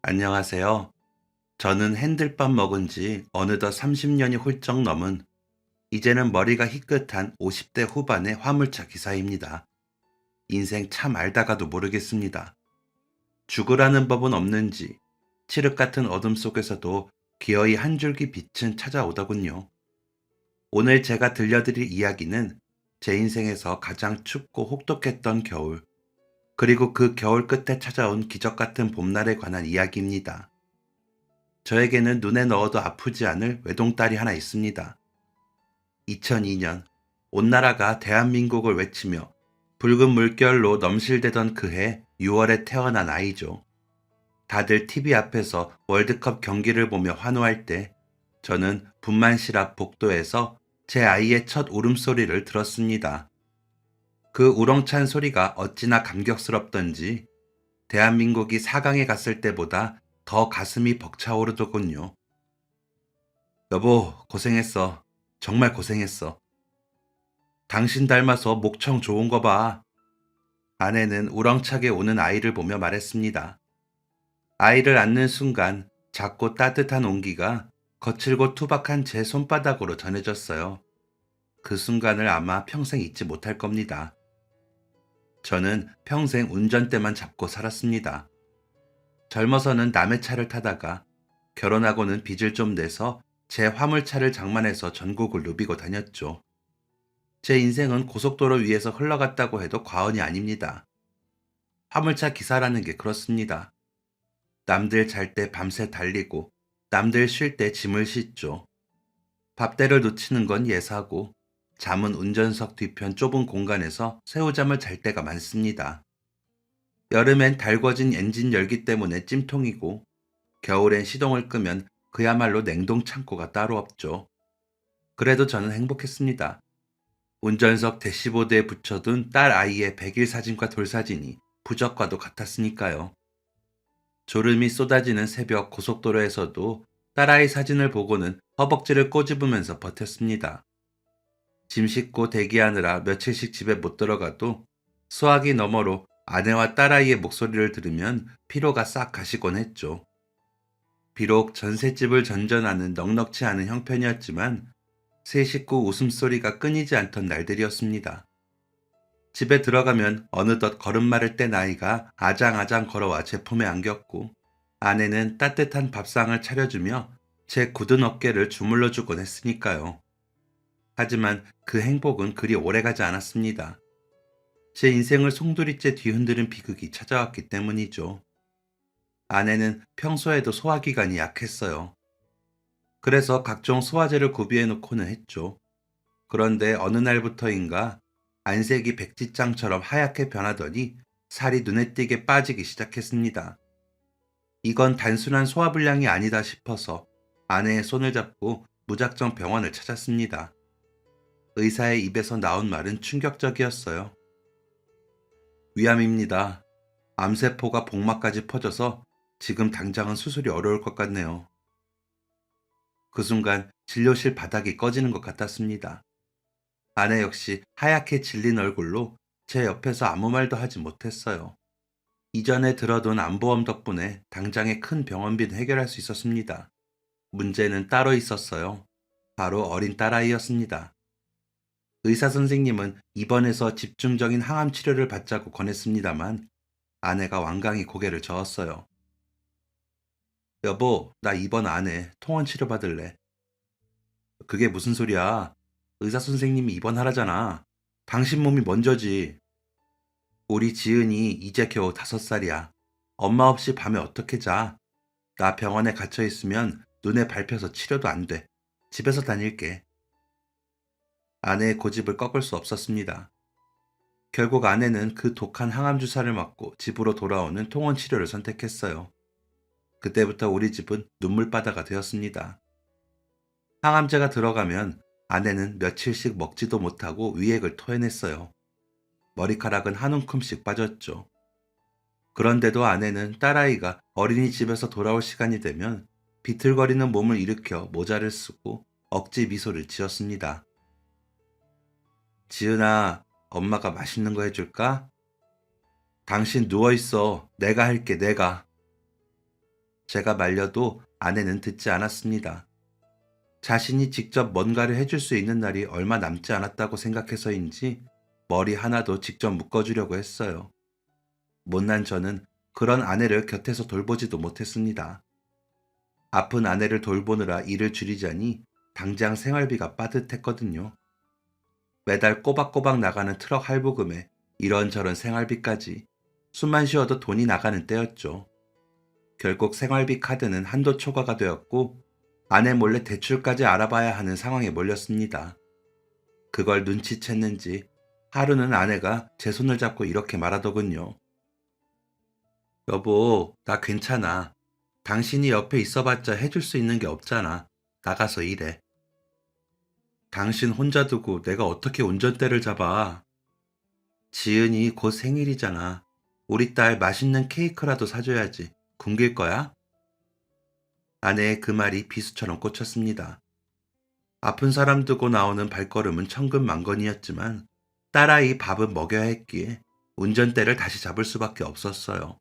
안녕하세요. 저는 핸들밥 먹은 지 어느덧 30년이 훌쩍 넘은 이제는 머리가 희끗한 50대 후반의 화물차 기사입니다. 인생 참 알다가도 모르겠습니다. 죽으라는 법은 없는지 칠흑 같은 어둠 속에서도 기어이 한 줄기 빛은 찾아오더군요. 오늘 제가 들려드릴 이야기는 제 인생에서 가장 춥고 혹독했던 겨울, 그리고 그 겨울 끝에 찾아온 기적 같은 봄날에 관한 이야기입니다. 저에게는 눈에 넣어도 아프지 않을 외동딸이 하나 있습니다. 2002년, 온 나라가 대한민국을 외치며 붉은 물결로 넘실대던 그해 6월에 태어난 아이죠. 다들 TV 앞에서 월드컵 경기를 보며 환호할 때 저는 분만실 앞 복도에서 제 아이의 첫 울음소리를 들었습니다. 그 우렁찬 소리가 어찌나 감격스럽던지 대한민국이 4강에 갔을 때보다 더 가슴이 벅차오르더군요. 여보, 고생했어. 정말 고생했어. 당신 닮아서 목청 좋은 거 봐. 아내는 우렁차게 오는 아이를 보며 말했습니다. 아이를 안는 순간 작고 따뜻한 온기가 거칠고 투박한 제 손바닥으로 전해졌어요. 그 순간을 아마 평생 잊지 못할 겁니다. 저는 평생 운전대만 잡고 살았습니다. 젊어서는 남의 차를 타다가 결혼하고는 빚을 좀 내서 제 화물차를 장만해서 전국을 누비고 다녔죠. 제 인생은 고속도로 위에서 흘러갔다고 해도 과언이 아닙니다. 화물차 기사라는 게 그렇습니다. 남들 잘 때 밤새 달리고 남들 쉴 때 짐을 싣죠. 밥대를 놓치는 건 예사고 잠은 운전석 뒤편 좁은 공간에서 새우잠을 잘 때가 많습니다. 여름엔 달궈진 엔진 열기 때문에 찜통이고 겨울엔 시동을 끄면 그야말로 냉동 창고가 따로 없죠. 그래도 저는 행복했습니다. 운전석 대시보드에 붙여둔 딸 아이의 백일 사진과 돌사진이 부적과도 같았으니까요. 졸음이 쏟아지는 새벽 고속도로에서도 딸아이 사진을 보고는 허벅지를 꼬집으면서 버텼습니다. 짐 싣고 대기하느라 며칠씩 집에 못 들어가도 수화기 너머로 아내와 딸아이의 목소리를 들으면 피로가 싹 가시곤 했죠. 비록 전셋집을 전전하는 넉넉지 않은 형편이었지만 세 식구 웃음소리가 끊이지 않던 날들이었습니다. 집에 들어가면 어느덧 걸음마를 뗀 아이가 아장아장 걸어와 제 품에 안겼고 아내는 따뜻한 밥상을 차려주며 제 굳은 어깨를 주물러주곤 했으니까요. 하지만 그 행복은 그리 오래가지 않았습니다. 제 인생을 송두리째 뒤흔드는 비극이 찾아왔기 때문이죠. 아내는 평소에도 소화기관이 약했어요. 그래서 각종 소화제를 구비해 놓고는 했죠. 그런데 어느 날부터인가 안색이 백지장처럼 하얗게 변하더니 살이 눈에 띄게 빠지기 시작했습니다. 이건 단순한 소화불량이 아니다 싶어서 아내의 손을 잡고 무작정 병원을 찾았습니다. 의사의 입에서 나온 말은 충격적이었어요. 위암입니다. 암세포가 복막까지 퍼져서 지금 당장은 수술이 어려울 것 같네요. 그 순간 진료실 바닥이 꺼지는 것 같았습니다. 아내 역시 하얗게 질린 얼굴로 제 옆에서 아무 말도 하지 못했어요. 이전에 들어둔 암보험 덕분에 당장의 큰 병원비는 해결할 수 있었습니다. 문제는 따로 있었어요. 바로 어린 딸아이였습니다. 의사 선생님은 입원해서 집중적인 항암 치료를 받자고 권했습니다만 아내가 완강히 고개를 저었어요. 여보, 나 입원 안 해. 통원 치료 받을래. 그게 무슨 소리야? 의사 선생님이 입원하라잖아. 당신 몸이 먼저지. 우리 지은이 이제 겨우 5살이야. 엄마 없이 밤에 어떻게 자? 나 병원에 갇혀 있으면 눈에 밟혀서 치료도 안 돼. 집에서 다닐게. 아내의 고집을 꺾을 수 없었습니다. 결국 아내는 그 독한 항암 주사를 맞고 집으로 돌아오는 통원 치료를 선택했어요. 그때부터 우리 집은 눈물바다가 되었습니다. 항암제가 들어가면 아내는 며칠씩 먹지도 못하고 위액을 토해냈어요. 머리카락은 한 움큼씩 빠졌죠. 그런데도 아내는 딸아이가 어린이집에서 돌아올 시간이 되면 비틀거리는 몸을 일으켜 모자를 쓰고 억지 미소를 지었습니다. 지은아, 엄마가 맛있는 거 해줄까? 당신 누워있어. 내가 할게, 내가. 제가 말려도 아내는 듣지 않았습니다. 자신이 직접 뭔가를 해줄 수 있는 날이 얼마 남지 않았다고 생각해서인지 머리 하나도 직접 묶어주려고 했어요. 못난 저는 그런 아내를 곁에서 돌보지도 못했습니다. 아픈 아내를 돌보느라 일을 줄이자니 당장 생활비가 빠듯했거든요. 매달 꼬박꼬박 나가는 트럭 할부금에 이런저런 생활비까지 숨만 쉬어도 돈이 나가는 때였죠. 결국 생활비 카드는 한도 초과가 되었고 아내 몰래 대출까지 알아봐야 하는 상황에 몰렸습니다. 그걸 눈치챘는지 하루는 아내가 제 손을 잡고 이렇게 말하더군요. 여보, 나 괜찮아. 당신이 옆에 있어봤자 해줄 수 있는 게 없잖아. 나가서 일해. 당신 혼자 두고 내가 어떻게 운전대를 잡아. 지은이 곧 생일이잖아. 우리 딸 맛있는 케이크라도 사줘야지. 굶길 거야? 아내의 그 말이 비수처럼 꽂혔습니다. 아픈 사람 두고 나오는 발걸음은 천근만건이었지만 딸아이 밥은 먹여야 했기에 운전대를 다시 잡을 수밖에 없었어요.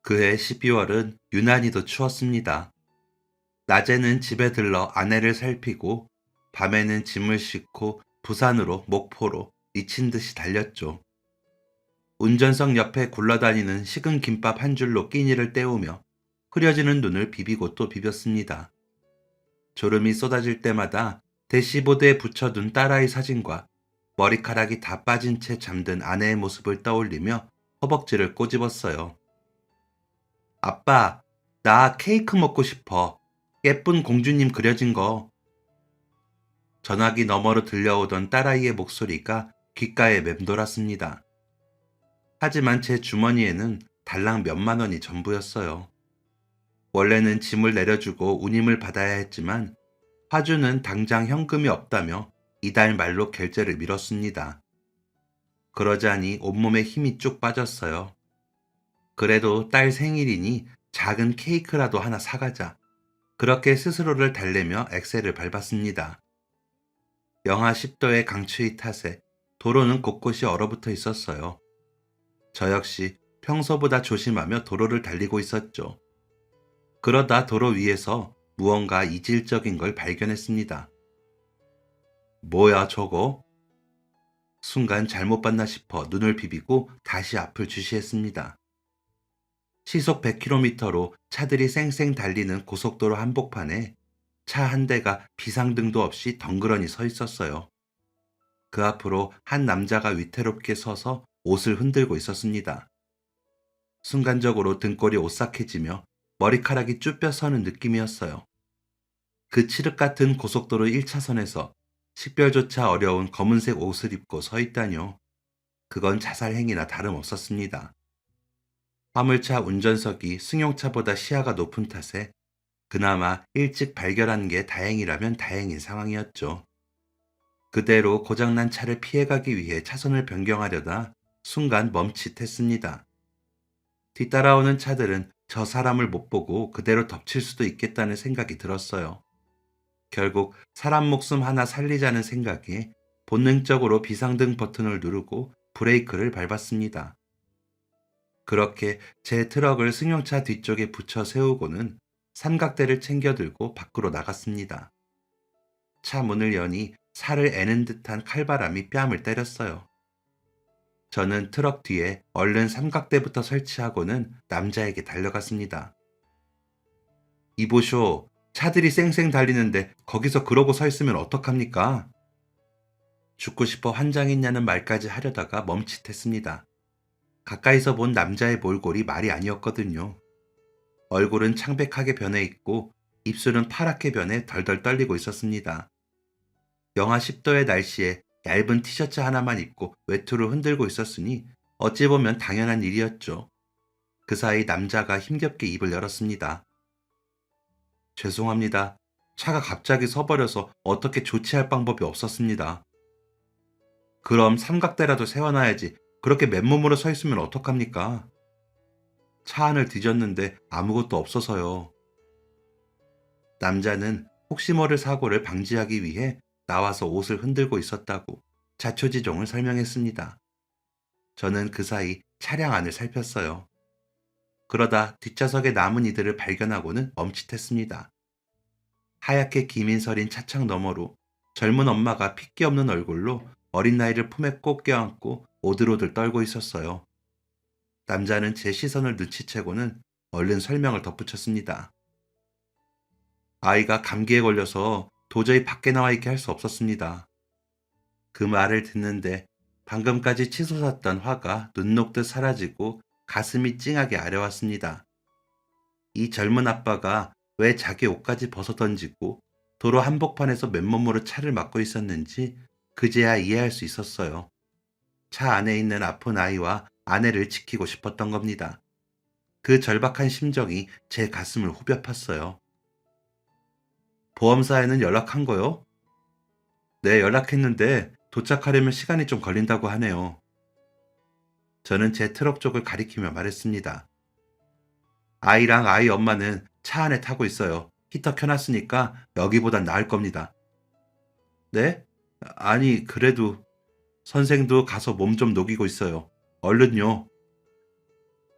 그해 12월은 유난히도 추웠습니다. 낮에는 집에 들러 아내를 살피고 밤에는 짐을 싣고 부산으로 목포로 미친 듯이 달렸죠. 운전석 옆에 굴러다니는 식은 김밥 한 줄로 끼니를 때우며 흐려지는 눈을 비비고 또 비볐습니다. 졸음이 쏟아질 때마다 대시보드에 붙여둔 딸아이 사진과 머리카락이 다 빠진 채 잠든 아내의 모습을 떠올리며 허벅지를 꼬집었어요. 아빠, 나 케이크 먹고 싶어. 예쁜 공주님 그려진 거. 전화기 너머로 들려오던 딸아이의 목소리가 귓가에 맴돌았습니다. 하지만 제 주머니에는 달랑 몇만 원이 전부였어요. 원래는 짐을 내려주고 운임을 받아야 했지만 화주는 당장 현금이 없다며 이달 말로 결제를 미뤘습니다. 그러자니 온몸에 힘이 쭉 빠졌어요. 그래도 딸 생일이니 작은 케이크라도 하나 사가자. 그렇게 스스로를 달래며 엑셀을 밟았습니다. 영하 10도의 강추위 탓에 도로는 곳곳이 얼어붙어 있었어요. 저 역시 평소보다 조심하며 도로를 달리고 있었죠. 그러다 도로 위에서 무언가 이질적인 걸 발견했습니다. 뭐야 저거? 순간 잘못 봤나 싶어 눈을 비비고 다시 앞을 주시했습니다. 시속 100km로 차들이 쌩쌩 달리는 고속도로 한복판에 차 한 대가 비상등도 없이 덩그러니 서 있었어요. 그 앞으로 한 남자가 위태롭게 서서 옷을 흔들고 있었습니다. 순간적으로 등골이 오싹해지며 머리카락이 쭈뼛 서는 느낌이었어요. 그 칠흑 같은 고속도로 1차선에서 식별조차 어려운 검은색 옷을 입고 서 있다뇨. 그건 자살 행위나 다름없었습니다. 화물차 운전석이 승용차보다 시야가 높은 탓에 그나마 일찍 발견한 게 다행이라면 다행인 상황이었죠. 그대로 고장난 차를 피해가기 위해 차선을 변경하려다 순간 멈칫했습니다. 뒤따라오는 차들은 저 사람을 못 보고 그대로 덮칠 수도 있겠다는 생각이 들었어요. 결국 사람 목숨 하나 살리자는 생각에 본능적으로 비상등 버튼을 누르고 브레이크를 밟았습니다. 그렇게 제 트럭을 승용차 뒤쪽에 붙여 세우고는 삼각대를 챙겨 들고 밖으로 나갔습니다. 차 문을 여니 살을 애는 듯한 칼바람이 뺨을 때렸어요. 저는 트럭 뒤에 얼른 삼각대부터 설치하고는 남자에게 달려갔습니다. 이보쇼, 차들이 쌩쌩 달리는데 거기서 그러고 서 있으면 어떡합니까? 죽고 싶어 환장했냐는 말까지 하려다가 멈칫했습니다. 가까이서 본 남자의 몰골이 말이 아니었거든요. 얼굴은 창백하게 변해 있고 입술은 파랗게 변해 덜덜 떨리고 있었습니다. 영하 10도의 날씨에 얇은 티셔츠 하나만 입고 외투를 흔들고 있었으니 어찌 보면 당연한 일이었죠. 그 사이 남자가 힘겹게 입을 열었습니다. 죄송합니다. 차가 갑자기 서버려서 어떻게 조치할 방법이 없었습니다. 그럼 삼각대라도 세워놔야지. 그렇게 맨몸으로 서 있으면 어떡합니까? 차 안을 뒤졌는데 아무것도 없어서요. 남자는 혹시 모를 사고를 방지하기 위해 나와서 옷을 흔들고 있었다고 자초지종을 설명했습니다. 저는 그 사이 차량 안을 살폈어요. 그러다 뒷좌석에 남은 이들을 발견하고는 멈칫했습니다. 하얗게 기민 서린 차창 너머로 젊은 엄마가 핏기 없는 얼굴로 어린 나이를 품에 꼭 껴안고 오들오들 떨고 있었어요. 남자는 제 시선을 눈치채고는 얼른 설명을 덧붙였습니다. 아이가 감기에 걸려서 도저히 밖에 나와 있게 할 수 없었습니다. 그 말을 듣는데 방금까지 치솟았던 화가 눈 녹듯 사라지고 가슴이 찡하게 아려왔습니다. 이 젊은 아빠가 왜 자기 옷까지 벗어 던지고 도로 한복판에서 맨몸으로 차를 막고 있었는지 그제야 이해할 수 있었어요. 차 안에 있는 아픈 아이와 아내를 지키고 싶었던 겁니다. 그 절박한 심정이 제 가슴을 후벼 팠어요. 보험사에는 연락한 거요? 네, 연락했는데 도착하려면 시간이 좀 걸린다고 하네요. 저는 제 트럭 쪽을 가리키며 말했습니다. 아이랑 아이 엄마는 차 안에 타고 있어요. 히터 켜놨으니까 여기보단 나을 겁니다. 네? 아니, 그래도 선생도 가서 몸 좀 녹이고 있어요. 얼른요.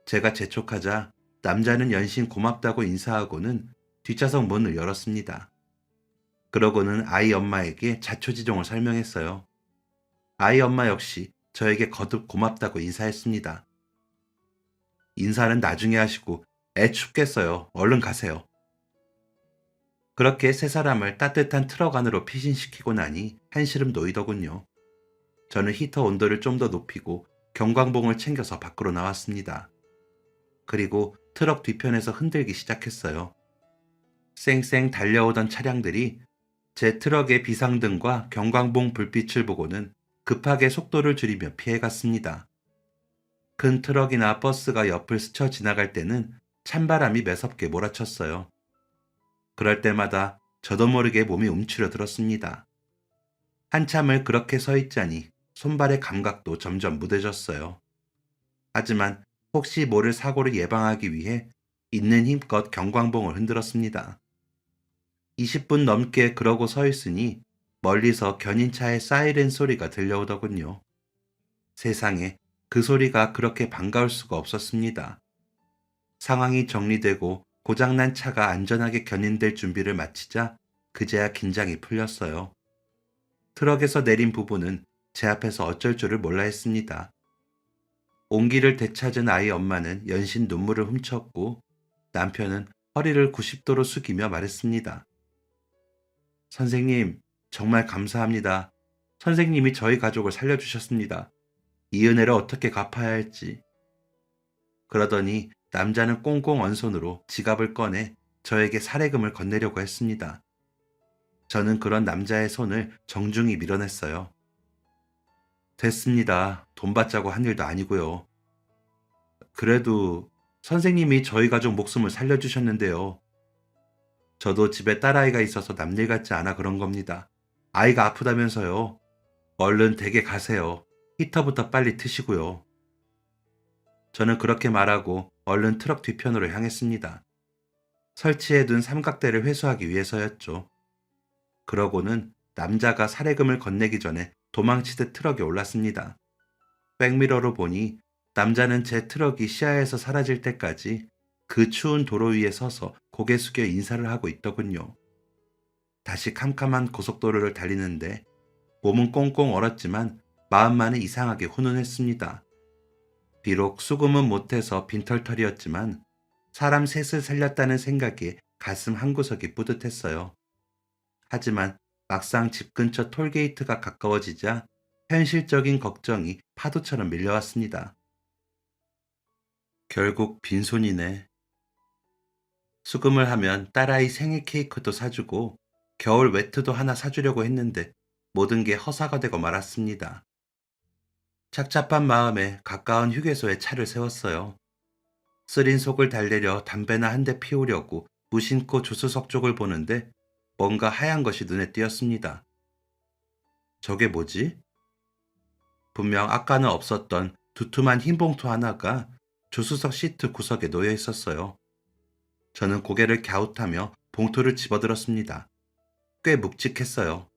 제가 재촉하자 남자는 연신 고맙다고 인사하고는 뒷좌석 문을 열었습니다. 그러고는 아이 엄마에게 자초지종을 설명했어요. 아이 엄마 역시 저에게 거듭 고맙다고 인사했습니다. 인사는 나중에 하시고 애 춥겠어요. 얼른 가세요. 그렇게 세 사람을 따뜻한 트럭 안으로 피신시키고 나니 한시름 놓이더군요. 저는 히터 온도를 좀 더 높이고 경광봉을 챙겨서 밖으로 나왔습니다. 그리고 트럭 뒤편에서 흔들기 시작했어요. 쌩쌩 달려오던 차량들이 제 트럭의 비상등과 경광봉 불빛을 보고는 급하게 속도를 줄이며 피해갔습니다. 큰 트럭이나 버스가 옆을 스쳐 지나갈 때는 찬바람이 매섭게 몰아쳤어요. 그럴 때마다 저도 모르게 몸이 움츠려 들었습니다. 한참을 그렇게 서 있자니 손발의 감각도 점점 무뎌졌어요. 하지만 혹시 모를 사고를 예방하기 위해 있는 힘껏 경광봉을 흔들었습니다. 20분 넘게 그러고 서 있으니 멀리서 견인차의 사이렌 소리가 들려오더군요. 세상에 그 소리가 그렇게 반가울 수가 없었습니다. 상황이 정리되고 고장난 차가 안전하게 견인될 준비를 마치자 그제야 긴장이 풀렸어요. 트럭에서 내린 부부는 제 앞에서 어쩔 줄을 몰라 했습니다. 온기를 되찾은 아이 엄마는 연신 눈물을 훔쳤고 남편은 허리를 90도로 숙이며 말했습니다. 선생님, 정말 감사합니다. 선생님이 저희 가족을 살려주셨습니다. 이 은혜를 어떻게 갚아야 할지. 그러더니 남자는 꽁꽁 언 손으로 지갑을 꺼내 저에게 사례금을 건네려고 했습니다. 저는 그런 남자의 손을 정중히 밀어냈어요. 됐습니다. 돈 받자고 한 일도 아니고요. 그래도 선생님이 저희 가족 목숨을 살려주셨는데요. 저도 집에 딸아이가 있어서 남일 같지 않아 그런 겁니다. 아이가 아프다면서요. 얼른 댁에 가세요. 히터부터 빨리 트시고요. 저는 그렇게 말하고 얼른 트럭 뒤편으로 향했습니다. 설치해둔 삼각대를 회수하기 위해서였죠. 그러고는 남자가 사례금을 건네기 전에 도망치듯 트럭에 올랐습니다. 백미러로 보니 남자는 제 트럭이 시야에서 사라질 때까지 그 추운 도로 위에 서서 고개 숙여 인사를 하고 있더군요. 다시 캄캄한 고속도로를 달리는데 몸은 꽁꽁 얼었지만 마음만은 이상하게 훈훈했습니다. 비록 수금은 못해서 빈털털이었지만 사람 셋을 살렸다는 생각에 가슴 한구석이 뿌듯했어요. 하지만 막상 집 근처 톨게이트가 가까워지자 현실적인 걱정이 파도처럼 밀려왔습니다. 결국 빈손이네. 수금을 하면 딸아이 생일 케이크도 사주고 겨울 외투도 하나 사주려고 했는데 모든 게 허사가 되고 말았습니다. 착잡한 마음에 가까운 휴게소에 차를 세웠어요. 쓰린 속을 달래려 담배나 한 대 피우려고 무심코 조수석 쪽을 보는데 뭔가 하얀 것이 눈에 띄었습니다. 저게 뭐지? 분명 아까는 없었던 두툼한 흰 봉투 하나가 조수석 시트 구석에 놓여 있었어요. 저는 고개를 갸웃하며 봉투를 집어들었습니다. 꽤 묵직했어요.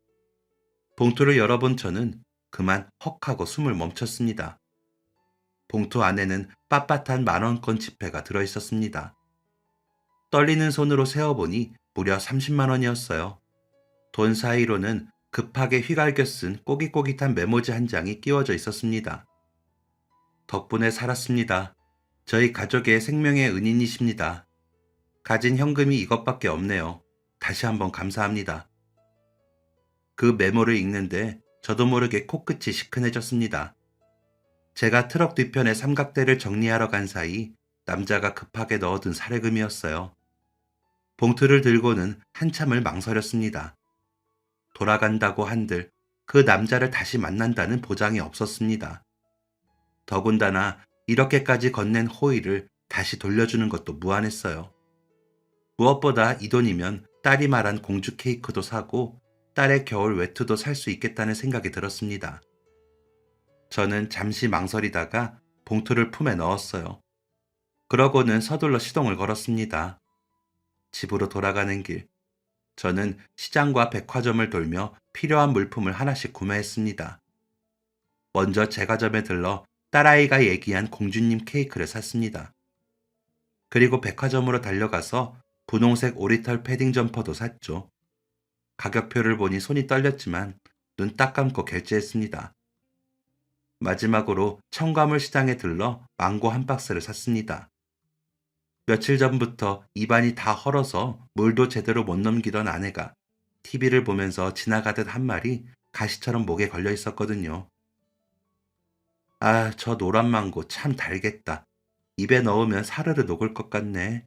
봉투를 열어본 저는 그만 헉 하고 숨을 멈췄습니다. 봉투 안에는 빳빳한 만원권 지폐가 들어있었습니다. 떨리는 손으로 세어보니 무려 30만 원이었어요. 돈 사이로는 급하게 휘갈겨 쓴 꼬깃꼬깃한 메모지 한 장이 끼워져 있었습니다. 덕분에 살았습니다. 저희 가족의 생명의 은인이십니다. 가진 현금이 이것밖에 없네요. 다시 한번 감사합니다. 그 메모를 읽는데 저도 모르게 코끝이 시큰해졌습니다. 제가 트럭 뒤편의 삼각대를 정리하러 간 사이 남자가 급하게 넣어둔 사례금이었어요. 봉투를 들고는 한참을 망설였습니다. 돌아간다고 한들 그 남자를 다시 만난다는 보장이 없었습니다. 더군다나 이렇게까지 건넨 호의를 다시 돌려주는 것도 무안했어요. 무엇보다 이 돈이면 딸이 말한 공주 케이크도 사고 딸의 겨울 외투도 살 수 있겠다는 생각이 들었습니다. 저는 잠시 망설이다가 봉투를 품에 넣었어요. 그러고는 서둘러 시동을 걸었습니다. 집으로 돌아가는 길, 저는 시장과 백화점을 돌며 필요한 물품을 하나씩 구매했습니다. 먼저 제과점에 들러 딸아이가 얘기한 공주님 케이크를 샀습니다. 그리고 백화점으로 달려가서 분홍색 오리털 패딩 점퍼도 샀죠. 가격표를 보니 손이 떨렸지만 눈 딱 감고 결제했습니다. 마지막으로 청과물 시장에 들러 망고 한 박스를 샀습니다. 며칠 전부터 입안이 다 헐어서 물도 제대로 못 넘기던 아내가 TV를 보면서 지나가듯 한 말이 가시처럼 목에 걸려 있었거든요. 아, 저 노란 망고 참 달겠다. 입에 넣으면 사르르 녹을 것 같네.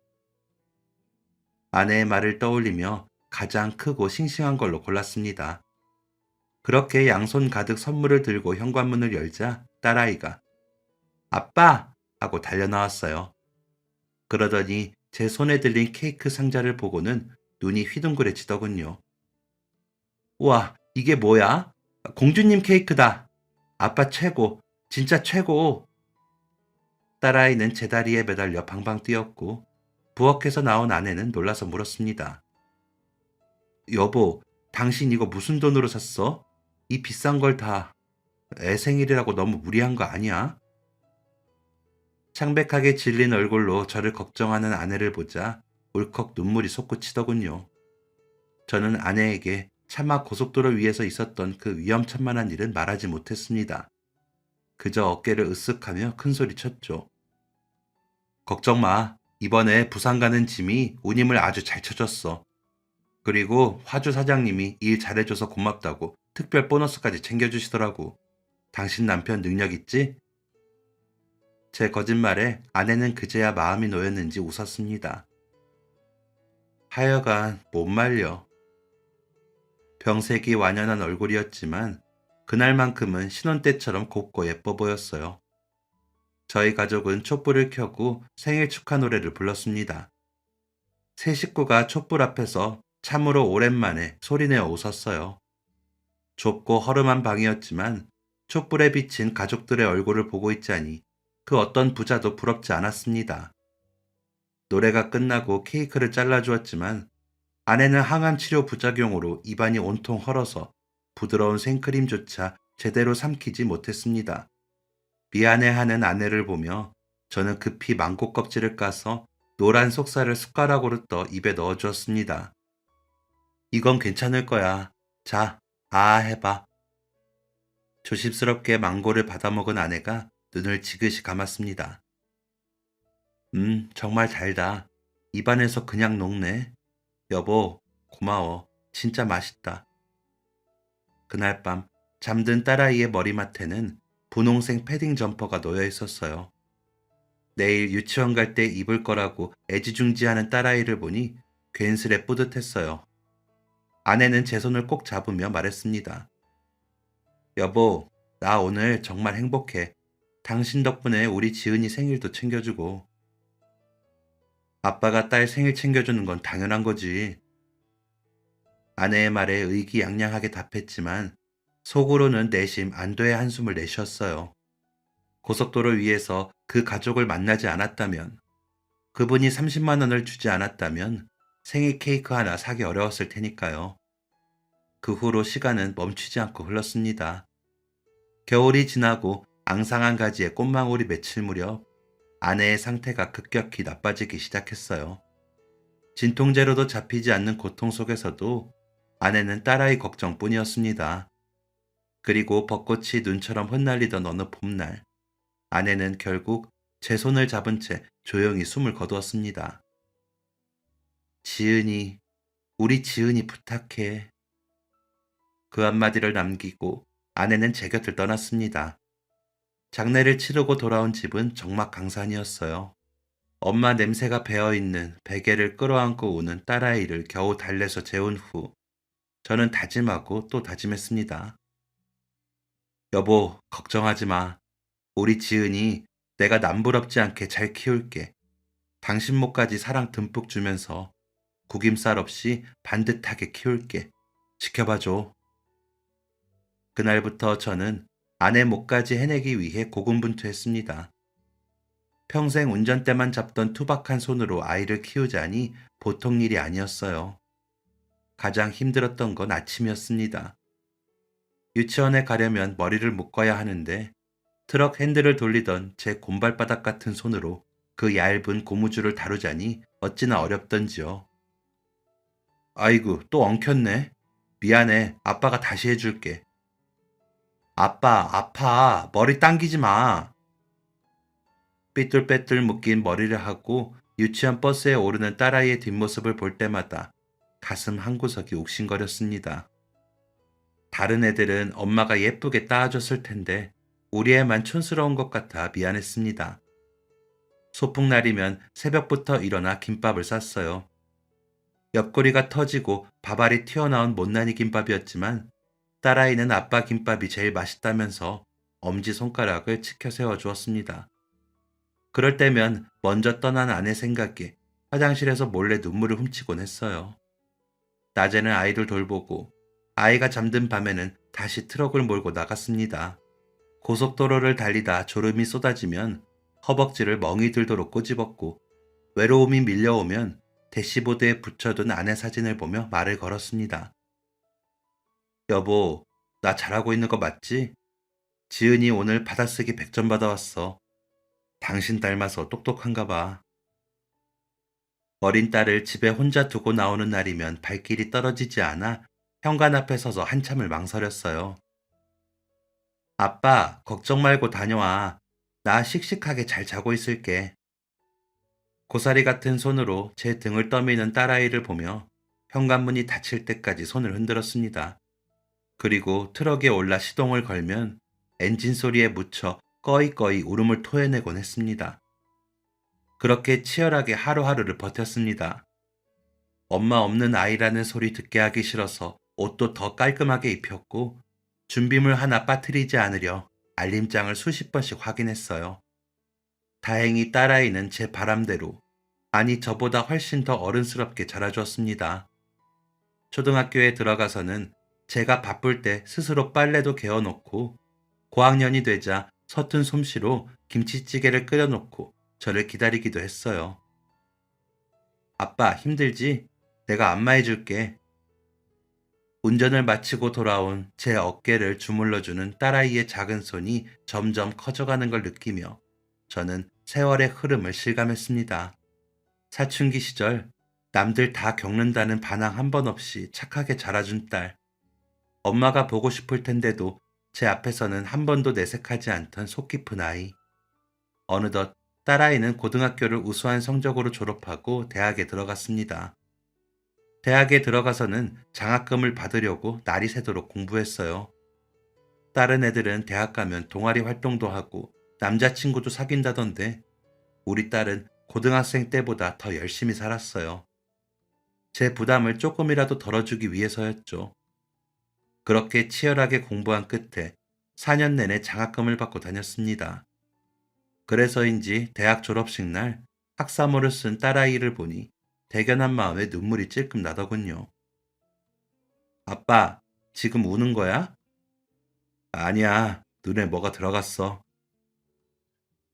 아내의 말을 떠올리며 가장 크고 싱싱한 걸로 골랐습니다. 그렇게 양손 가득 선물을 들고 현관문을 열자 딸아이가 아빠! 하고 달려나왔어요. 그러더니 제 손에 들린 케이크 상자를 보고는 눈이 휘둥그레지더군요. 우와, 이게 뭐야? 공주님 케이크다. 아빠 최고, 진짜 최고. 딸아이는 제 다리에 매달려 방방 뛰었고 부엌에서 나온 아내는 놀라서 물었습니다. 여보, 당신 이거 무슨 돈으로 샀어? 이 비싼 걸 다 애 생일이라고 너무 무리한 거 아니야? 창백하게 질린 얼굴로 저를 걱정하는 아내를 보자 울컥 눈물이 솟구치더군요. 저는 아내에게 차마 고속도로 위에서 있었던 그 위험천만한 일은 말하지 못했습니다. 그저 어깨를 으쓱하며 큰소리 쳤죠. 걱정 마. 이번에 부산 가는 짐이 운임을 아주 잘 쳐줬어. 그리고 화주 사장님이 일 잘해줘서 고맙다고 특별 보너스까지 챙겨주시더라고. 당신 남편 능력 있지? 제 거짓말에 아내는 그제야 마음이 놓였는지 웃었습니다. 하여간 못 말려. 병색이 완연한 얼굴이었지만 그날만큼은 신혼 때처럼 곱고 예뻐 보였어요. 저희 가족은 촛불을 켜고 생일 축하 노래를 불렀습니다. 세 식구가 촛불 앞에서 참으로 오랜만에 소리내어 웃었어요. 좁고 허름한 방이었지만 촛불에 비친 가족들의 얼굴을 보고 있자니 그 어떤 부자도 부럽지 않았습니다. 노래가 끝나고 케이크를 잘라주었지만 아내는 항암 치료 부작용으로 입안이 온통 헐어서 부드러운 생크림조차 제대로 삼키지 못했습니다. 미안해하는 아내를 보며 저는 급히 망고 껍질을 까서 노란 속살을 숟가락으로 떠 입에 넣어주었습니다. 이건 괜찮을 거야. 자, 해봐. 조심스럽게 망고를 받아먹은 아내가 눈을 지그시 감았습니다. 정말 달다. 입안에서 그냥 녹네. 여보, 고마워. 진짜 맛있다. 그날 밤 잠든 딸아이의 머리맡에는 분홍색 패딩 점퍼가 놓여 있었어요. 내일 유치원 갈 때 입을 거라고 애지중지하는 딸아이를 보니 괜스레 뿌듯했어요. 아내는 제 손을 꼭 잡으며 말했습니다. 여보, 나 오늘 정말 행복해. 당신 덕분에 우리 지은이 생일도 챙겨주고. 아빠가 딸 생일 챙겨주는 건 당연한 거지. 아내의 말에 의기양양하게 답했지만 속으로는 내심 안도의 한숨을 내쉬었어요. 고속도로 위에서 그 가족을 만나지 않았다면, 그분이 30만 원을 주지 않았다면 생일 케이크 하나 사기 어려웠을 테니까요. 그 후로 시간은 멈추지 않고 흘렀습니다. 겨울이 지나고 앙상한 가지에 꽃망울이 맺힐 무렵 아내의 상태가 급격히 나빠지기 시작했어요. 진통제로도 잡히지 않는 고통 속에서도 아내는 딸아이 걱정뿐이었습니다. 그리고 벚꽃이 눈처럼 흩날리던 어느 봄날, 아내는 결국 제 손을 잡은 채 조용히 숨을 거두었습니다. 지은이, 우리 지은이 부탁해. 그 한마디를 남기고 아내는 제 곁을 떠났습니다. 장례를 치르고 돌아온 집은 적막강산이었어요. 엄마 냄새가 배어있는 베개를 끌어안고 우는 딸아이를 겨우 달래서 재운 후 저는 다짐하고 또 다짐했습니다. 여보, 걱정하지 마. 우리 지은이 내가 남부럽지 않게 잘 키울게. 당신 목까지 사랑 듬뿍 주면서 구김살 없이 반듯하게 키울게. 지켜봐줘. 그날부터 저는 아내 목까지 해내기 위해 고군분투했습니다. 평생 운전대만 잡던 투박한 손으로 아이를 키우자니 보통 일이 아니었어요. 가장 힘들었던 건 아침이었습니다. 유치원에 가려면 머리를 묶어야 하는데 트럭 핸들을 돌리던 제 곰발바닥 같은 손으로 그 얇은 고무줄을 다루자니 어찌나 어렵던지요. 아이고, 또 엉켰네. 미안해. 아빠가 다시 해줄게. 아빠, 아파. 머리 당기지 마. 삐뚤빼뚤 묶인 머리를 하고 유치원 버스에 오르는 딸아이의 뒷모습을 볼 때마다 가슴 한구석이 욱신거렸습니다. 다른 애들은 엄마가 예쁘게 따아줬을 텐데 우리 애만 촌스러운 것 같아 미안했습니다. 소풍날이면 새벽부터 일어나 김밥을 쌌어요. 옆구리가 터지고 밥알이 튀어나온 못난이 김밥이었지만 딸아이는 아빠 김밥이 제일 맛있다면서 엄지손가락을 치켜 세워주었습니다. 그럴 때면 먼저 떠난 아내 생각에 화장실에서 몰래 눈물을 훔치곤 했어요. 낮에는 아이를 돌보고 아이가 잠든 밤에는 다시 트럭을 몰고 나갔습니다. 고속도로를 달리다 졸음이 쏟아지면 허벅지를 멍이 들도록 꼬집었고 외로움이 밀려오면 대시보드에 붙여둔 아내 사진을 보며 말을 걸었습니다. 여보, 나 잘하고 있는 거 맞지? 지은이 오늘 받아쓰기 100점 받아왔어. 당신 닮아서 똑똑한가 봐. 어린 딸을 집에 혼자 두고 나오는 날이면 발길이 떨어지지 않아 현관 앞에 서서 한참을 망설였어요. 아빠, 걱정 말고 다녀와. 나 씩씩하게 잘 자고 있을게. 고사리 같은 손으로 제 등을 떠미는 딸아이를 보며 현관문이 닫힐 때까지 손을 흔들었습니다. 그리고 트럭에 올라 시동을 걸면 엔진 소리에 묻혀 꺼이꺼이 울음을 토해내곤 했습니다. 그렇게 치열하게 하루하루를 버텼습니다. 엄마 없는 아이라는 소리 듣게 하기 싫어서 옷도 더 깔끔하게 입혔고 준비물 하나 빠뜨리지 않으려 알림장을 수십 번씩 확인했어요. 다행히 딸아이는 제 바람대로, 아니 저보다 훨씬 더 어른스럽게 자라주었습니다. 초등학교에 들어가서는 제가 바쁠 때 스스로 빨래도 개어놓고 고학년이 되자 서툰 솜씨로 김치찌개를 끓여놓고 저를 기다리기도 했어요. 아빠, 힘들지? 내가 안마해줄게. 운전을 마치고 돌아온 제 어깨를 주물러주는 딸아이의 작은 손이 점점 커져가는 걸 느끼며 저는 세월의 흐름을 실감했습니다. 사춘기 시절 남들 다 겪는다는 반항 한 번 없이 착하게 자라준 딸. 엄마가 보고 싶을 텐데도 제 앞에서는 한 번도 내색하지 않던 속 깊은 아이. 어느덧 딸아이는 고등학교를 우수한 성적으로 졸업하고 대학에 들어갔습니다. 대학에 들어가서는 장학금을 받으려고 날이 새도록 공부했어요. 다른 애들은 대학 가면 동아리 활동도 하고 남자친구도 사귄다던데 우리 딸은 고등학생 때보다 더 열심히 살았어요. 제 부담을 조금이라도 덜어주기 위해서였죠. 그렇게 치열하게 공부한 끝에 4년 내내 장학금을 받고 다녔습니다. 그래서인지 대학 졸업식 날 학사모를 쓴 딸아이를 보니 대견한 마음에 눈물이 찔끔 나더군요. 아빠, 지금 우는 거야? 아니야, 눈에 뭐가 들어갔어.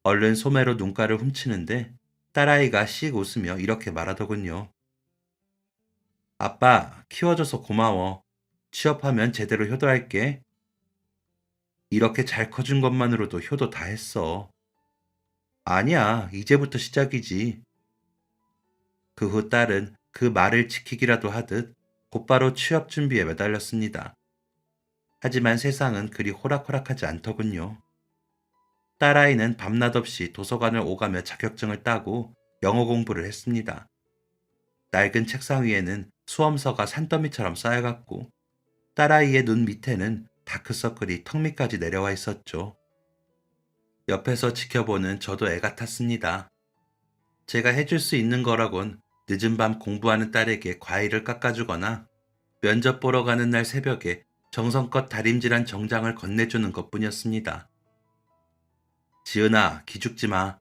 얼른 소매로 눈가를 훔치는데 딸아이가 씩 웃으며 이렇게 말하더군요. 아빠, 키워줘서 고마워. 취업하면 제대로 효도할게. 이렇게 잘 커준 것만으로도 효도 다 했어. 아니야, 이제부터 시작이지. 그 후 딸은 그 말을 지키기라도 하듯 곧바로 취업 준비에 매달렸습니다. 하지만 세상은 그리 호락호락하지 않더군요. 딸아이는 밤낮 없이 도서관을 오가며 자격증을 따고 영어 공부를 했습니다. 낡은 책상 위에는 수험서가 산더미처럼 쌓여갔고 딸아이의 눈 밑에는 다크서클이 턱 밑까지 내려와 있었죠. 옆에서 지켜보는 저도 애가 탔습니다. 제가 해줄 수 있는 거라곤 늦은 밤 공부하는 딸에게 과일을 깎아주거나 면접 보러 가는 날 새벽에 정성껏 다림질한 정장을 건네주는 것뿐이었습니다. 지은아, 기죽지 마.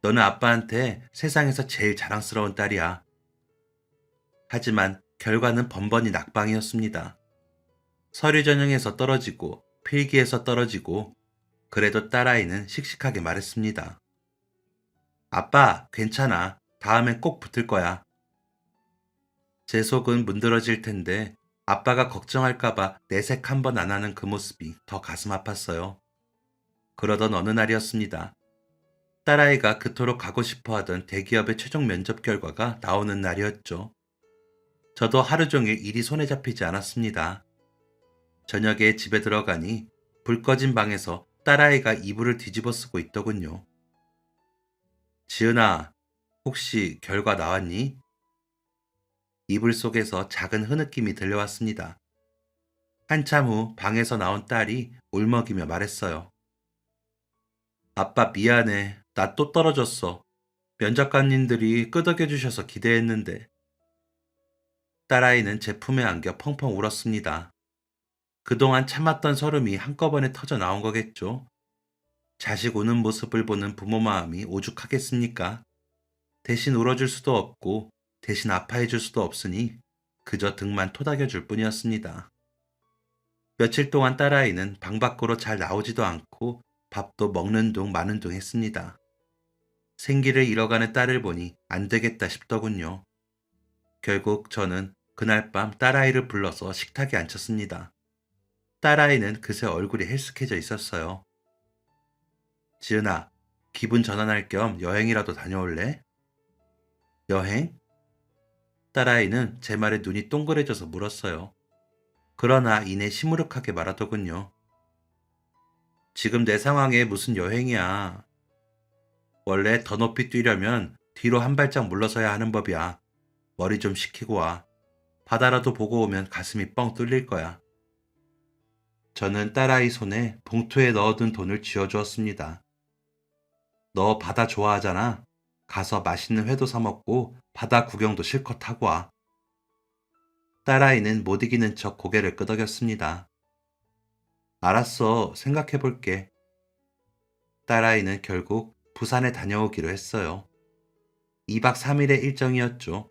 너는 아빠한테 세상에서 제일 자랑스러운 딸이야. 하지만 결과는 번번이 낙방이었습니다. 서류 전형에서 떨어지고 필기에서 떨어지고 그래도 딸아이는 씩씩하게 말했습니다. 아빠, 괜찮아. 다음엔 꼭 붙을 거야. 제 속은 문드러질 텐데 아빠가 걱정할까봐 내색 한 번 안 하는 그 모습이 더 가슴 아팠어요. 그러던 어느 날이었습니다. 딸아이가 그토록 가고 싶어 하던 대기업의 최종 면접 결과가 나오는 날이었죠. 저도 하루 종일 일이 손에 잡히지 않았습니다. 저녁에 집에 들어가니 불 꺼진 방에서 딸아이가 이불을 뒤집어 쓰고 있더군요. 지은아, 혹시 결과 나왔니? 이불 속에서 작은 흐느낌이 들려왔습니다. 한참 후 방에서 나온 딸이 울먹이며 말했어요. 아빠 미안해. 나 또 떨어졌어. 면접관님들이 끄덕여 주셔서 기대했는데. 딸아이는 제 품에 안겨 펑펑 울었습니다. 그동안 참았던 서름이 한꺼번에 터져 나온 거겠죠. 자식 우는 모습을 보는 부모 마음이 오죽하겠습니까? 대신 울어줄 수도 없고 대신 아파해줄 수도 없으니 그저 등만 토닥여줄 뿐이었습니다. 며칠 동안 딸아이는 방 밖으로 잘 나오지도 않고 밥도 먹는 둥 마는 둥 했습니다. 생기를 잃어가는 딸을 보니 안 되겠다 싶더군요. 결국 저는 그날 밤 딸아이를 불러서 식탁에 앉혔습니다. 딸아이는 그새 얼굴이 헬쓱해져 있었어요. 지은아, 기분 전환할 겸 여행이라도 다녀올래? 여행? 딸아이는 제 말에 눈이 동그래져서 물었어요. 그러나 이내 시무룩하게 말하더군요. 지금 내 상황에 무슨 여행이야. 원래 더 높이 뛰려면 뒤로 한 발짝 물러서야 하는 법이야. 머리 좀 식히고 와. 바다라도 보고 오면 가슴이 뻥 뚫릴 거야. 저는 딸아이 손에 봉투에 넣어둔 돈을 쥐어주었습니다. 너 바다 좋아하잖아. 가서 맛있는 회도 사 먹고 바다 구경도 실컷 하고 와. 딸아이는 못 이기는 척 고개를 끄덕였습니다. 알았어, 생각해 볼게. 딸아이는 결국 부산에 다녀오기로 했어요. 2박 3일의 일정이었죠.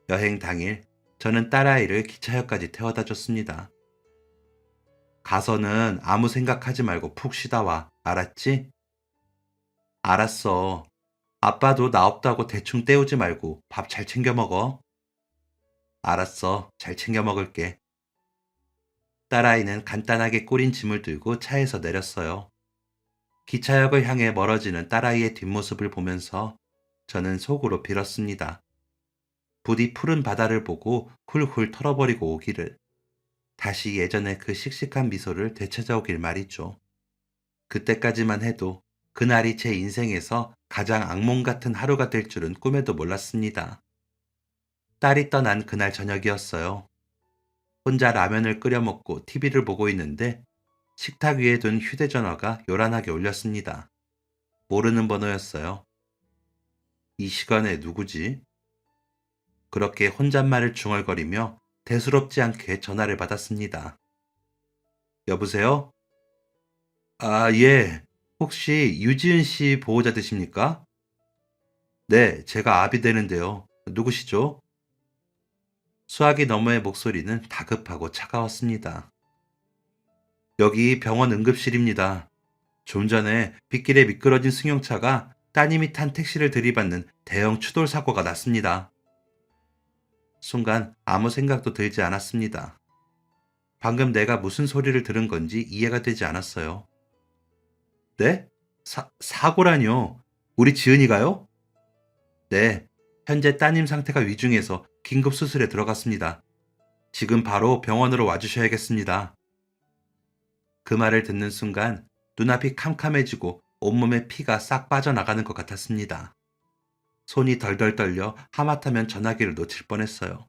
여행 당일 저는 딸아이를 기차역까지 태워다 줬습니다. 가서는 아무 생각하지 말고 푹 쉬다 와. 알았지? 알았어. 아빠도 나 없다고 대충 때우지 말고 밥 잘 챙겨 먹어. 알았어. 잘 챙겨 먹을게. 딸아이는 간단하게 꾸린 짐을 들고 차에서 내렸어요. 기차역을 향해 멀어지는 딸아이의 뒷모습을 보면서 저는 속으로 빌었습니다. 부디 푸른 바다를 보고 훌훌 털어버리고 오기를. 다시 예전의 그 씩씩한 미소를 되찾아오길 말이죠. 그때까지만 해도 그날이 제 인생에서 가장 악몽 같은 하루가 될 줄은 꿈에도 몰랐습니다. 딸이 떠난 그날 저녁이었어요. 혼자 라면을 끓여 먹고 TV를 보고 있는데 식탁 위에 둔 휴대전화가 요란하게 울렸습니다. 모르는 번호였어요. 이 시간에 누구지? 그렇게 혼잣말을 중얼거리며 대수롭지 않게 전화를 받았습니다. 여보세요? 아, 예. 혹시 유지은 씨 보호자 되십니까? 네, 제가 아비 되는데요. 누구시죠? 수화기 너머의 목소리는 다급하고 차가웠습니다. 여기 병원 응급실입니다. 좀 전에 빗길에 미끄러진 승용차가 따님이 탄 택시를 들이받는 대형 추돌 사고가 났습니다. 순간 아무 생각도 들지 않았습니다. 방금 내가 무슨 소리를 들은 건지 이해가 되지 않았어요. 네? 사고라뇨? 우리 지은이가요? 네. 현재 따님 상태가 위중해서 긴급 수술에 들어갔습니다. 지금 바로 병원으로 와주셔야겠습니다. 그 말을 듣는 순간 눈앞이 캄캄해지고 온몸에 피가 싹 빠져나가는 것 같았습니다. 손이 덜덜 떨려 하마터면 전화기를 놓칠 뻔했어요.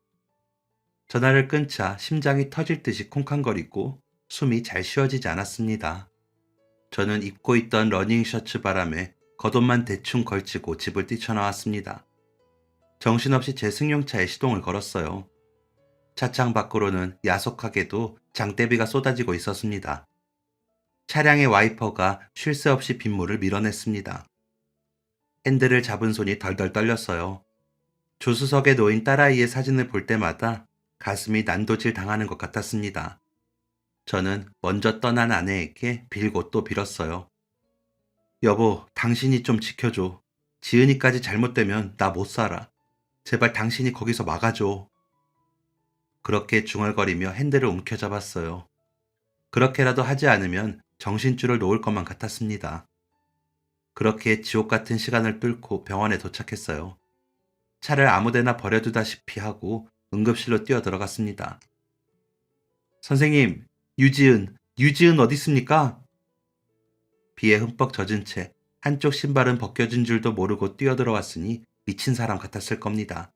전화를 끊자 심장이 터질 듯이 콩쾅거리고 숨이 잘 쉬어지지 않았습니다. 저는 입고 있던 러닝 셔츠 바람에 겉옷만 대충 걸치고 집을 뛰쳐나왔습니다. 정신없이 제 승용차에 시동을 걸었어요. 차창 밖으로는 야속하게도 장대비가 쏟아지고 있었습니다. 차량의 와이퍼가 쉴 새 없이 빗물을 밀어냈습니다. 핸들을 잡은 손이 덜덜 떨렸어요. 조수석에 놓인 딸아이의 사진을 볼 때마다 가슴이 난도질 당하는 것 같았습니다. 저는 먼저 떠난 아내에게 빌고 또 빌었어요. 여보, 당신이 좀 지켜줘. 지은이까지 잘못되면 나 못 살아. 제발 당신이 거기서 막아줘. 그렇게 중얼거리며 핸들을 움켜잡았어요. 그렇게라도 하지 않으면 정신줄을 놓을 것만 같았습니다. 그렇게 지옥 같은 시간을 뚫고 병원에 도착했어요. 차를 아무데나 버려두다시피 하고 응급실로 뛰어 들어갔습니다. 선생님, 유지은 어디 있습니까? 비에 흠뻑 젖은 채 한쪽 신발은 벗겨진 줄도 모르고 뛰어들어왔으니 미친 사람 같았을 겁니다.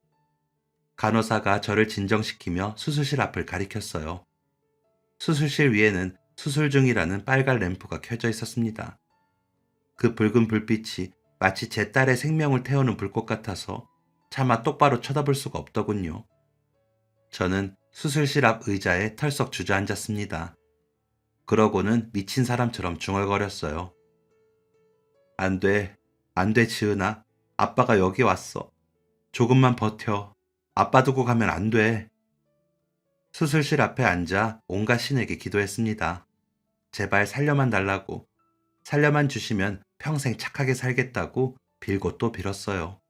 간호사가 저를 진정시키며 수술실 앞을 가리켰어요. 수술실 위에는 수술 중이라는 빨간 램프가 켜져 있었습니다. 그 붉은 불빛이 마치 제 딸의 생명을 태우는 불꽃 같아서 차마 똑바로 쳐다볼 수가 없더군요. 저는 수술실 앞 의자에 털썩 주저앉았습니다. 그러고는 미친 사람처럼 중얼거렸어요. 안 돼, 안 돼, 지은아. 아빠가 여기 왔어. 조금만 버텨. 아빠 두고 가면 안 돼. 수술실 앞에 앉아 온갖 신에게 기도했습니다. 제발 살려만 달라고. 살려만 주시면 평생 착하게 살겠다고 빌고 또 빌었어요.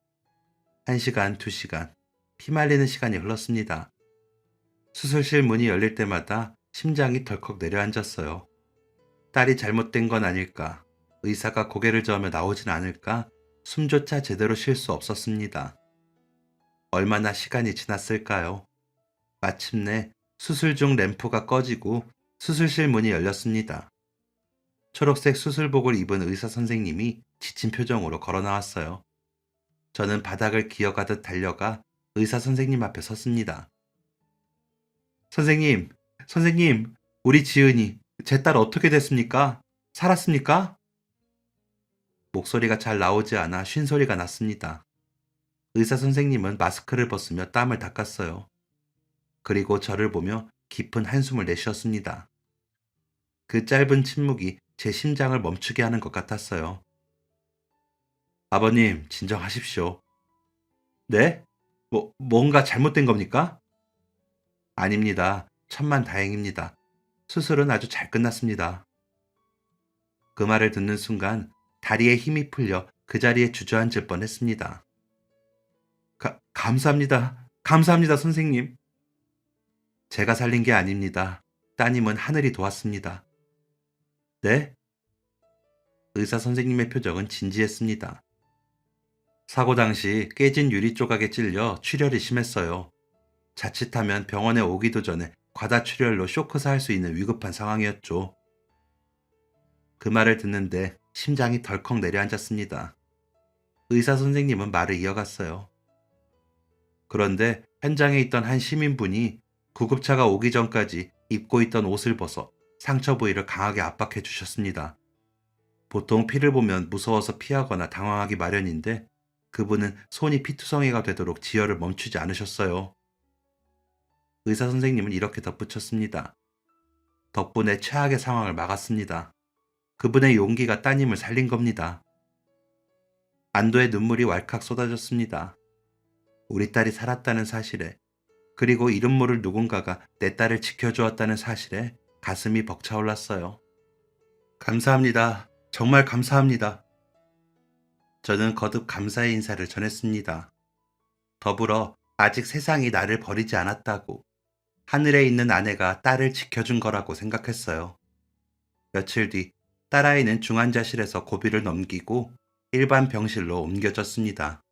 1시간, 2시간, 피말리는 시간이 흘렀습니다. 수술실 문이 열릴 때마다 심장이 덜컥 내려앉았어요. 딸이 잘못된 건 아닐까, 의사가 고개를 저으며 나오진 않을까, 숨조차 제대로 쉴 수 없었습니다. 얼마나 시간이 지났을까요? 마침내 수술 중 램프가 꺼지고 수술실 문이 열렸습니다. 초록색 수술복을 입은 의사 선생님이 지친 표정으로 걸어 나왔어요. 저는 바닥을 기어가듯 달려가 의사 선생님 앞에 섰습니다. 선생님, 선생님, 우리 지은이, 제 딸 어떻게 됐습니까? 살았습니까? 목소리가 잘 나오지 않아 쉰소리가 났습니다. 의사 선생님은 마스크를 벗으며 땀을 닦았어요. 그리고 저를 보며 깊은 한숨을 내쉬었습니다. 그 짧은 침묵이 제 심장을 멈추게 하는 것 같았어요. 아버님, 진정하십시오. 네? 뭔가 잘못된 겁니까? 아닙니다. 천만 다행입니다. 수술은 아주 잘 끝났습니다. 그 말을 듣는 순간 다리에 힘이 풀려 그 자리에 주저앉을 뻔했습니다. 감사합니다. 감사합니다, 선생님. 제가 살린 게 아닙니다. 따님은 하늘이 도왔습니다. 네? 의사 선생님의 표정은 진지했습니다. 사고 당시 깨진 유리 조각에 찔려 출혈이 심했어요. 자칫하면 병원에 오기도 전에 과다출혈로 쇼크사할 수 있는 위급한 상황이었죠. 그 말을 듣는데 심장이 덜컥 내려앉았습니다. 의사 선생님은 말을 이어갔어요. 그런데 현장에 있던 한 시민분이 구급차가 오기 전까지 입고 있던 옷을 벗어 상처 부위를 강하게 압박해 주셨습니다. 보통 피를 보면 무서워서 피하거나 당황하기 마련인데 그분은 손이 피투성이가 되도록 지혈을 멈추지 않으셨어요. 의사 선생님은 이렇게 덧붙였습니다. 덕분에 최악의 상황을 막았습니다. 그분의 용기가 따님을 살린 겁니다. 안도의 눈물이 왈칵 쏟아졌습니다. 우리 딸이 살았다는 사실에, 그리고 이름 모를 누군가가 내 딸을 지켜주었다는 사실에 가슴이 벅차올랐어요. 감사합니다. 정말 감사합니다. 저는 거듭 감사의 인사를 전했습니다. 더불어 아직 세상이 나를 버리지 않았다고, 하늘에 있는 아내가 딸을 지켜준 거라고 생각했어요. 며칠 뒤 딸아이는 중환자실에서 고비를 넘기고 일반 병실로 옮겨졌습니다.